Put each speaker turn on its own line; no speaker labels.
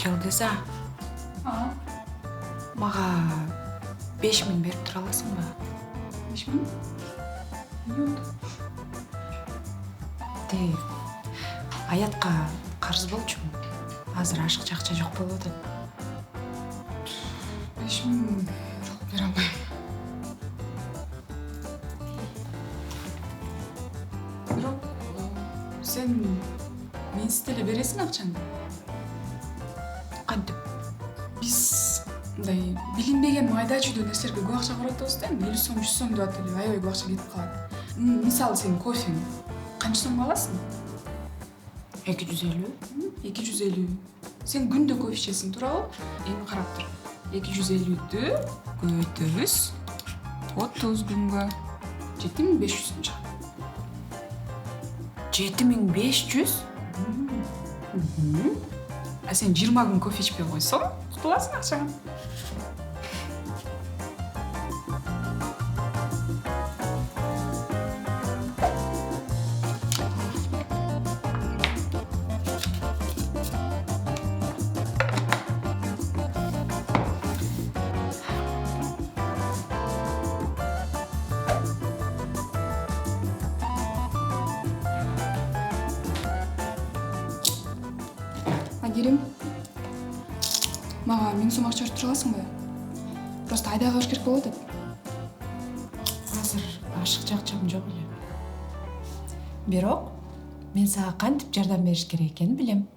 Жылдыза, мага 5000 берип тура аласың ба?
5000? Эмне болду?
Тей, Аятка карыз болчумун. Азыр ашыкча акча жок болуп атат.
5000 жок, бере албайм. Бирок сен менсиз деле бересиң акчаңды.
Кантип?
Биз мындай билинбеген майда чүйдө нерселерге көп акча каратабыз да, 50 сом, 100 сом деп атып эле аябай көп акча кетип калат. Мисалы сен кофең канча сомго аласың?
250.
250. Сен күндө кофе ичесиң, туурабы? Эми карап тур. 250-дү көбөйтөбүз 30 күнгө 7500 сом чыгат.
7500?
А сен 20 күн кофе ичпей койсоң, кутуласың акчаңан. Агерим, мага 1000 сом акча берип тура аласыңбы? Просто айдай калыш керек болуп атат.
Азыр ашыкча акчам жок эле. Бирок мен сага кантип жардам бериш керек экенин билем.